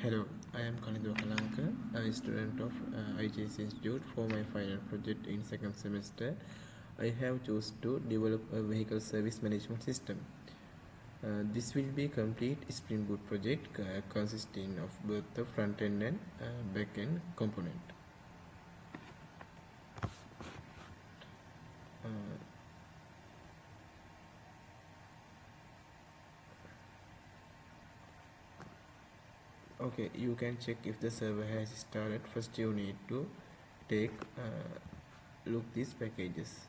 Hello, I am Kanindo Kalanka, a student of IJC Institute. For my final project in second semester, I have chosen to develop a vehicle service management system. This will be a complete Spring Boot project consisting of both the front end and back end component. Okay, you can check if the server has started. First you need to take look these packages: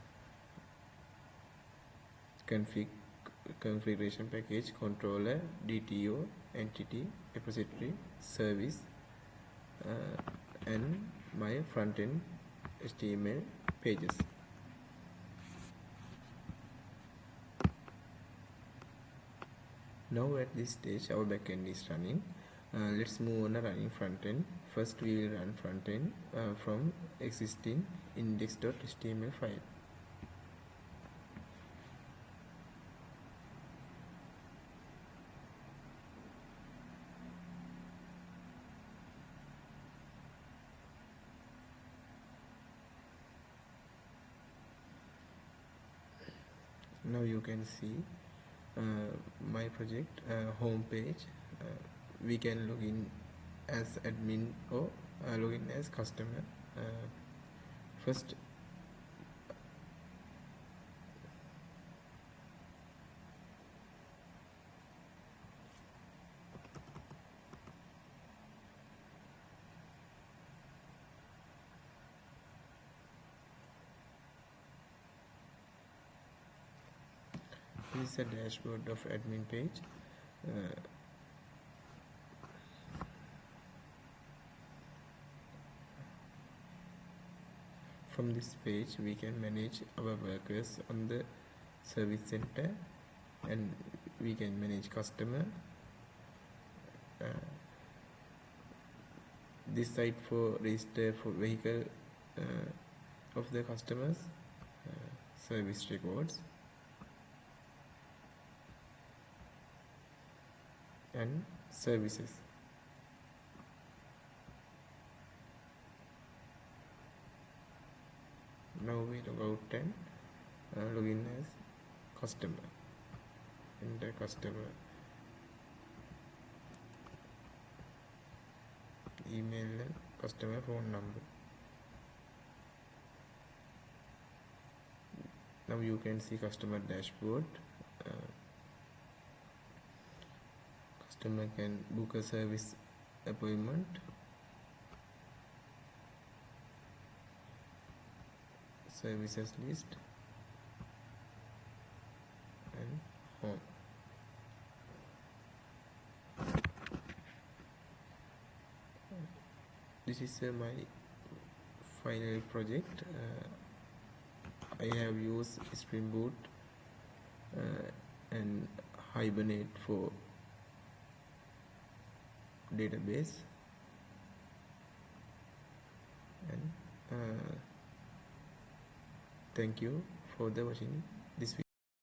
configuration package, controller, DTO, entity, repository, service, and my front end HTML pages. Now at this stage our backend is running. Let's move on to running front end. First we will run front end from existing index.html file. Now you can see my project home page. We can log in as admin or log in as customer. First this is a dashboard of admin page. From this page we can manage our workers on the service center, and we can manage customer. This site for register for vehicle of the customers, service records, and services. Now we log out and log in as customer. Enter customer email and customer phone number. Now you can see customer dashboard. Customer can book a service appointment, services list, and home. This is my final project. I have used Spring Boot and Hibernate for database, and thank you for the watching.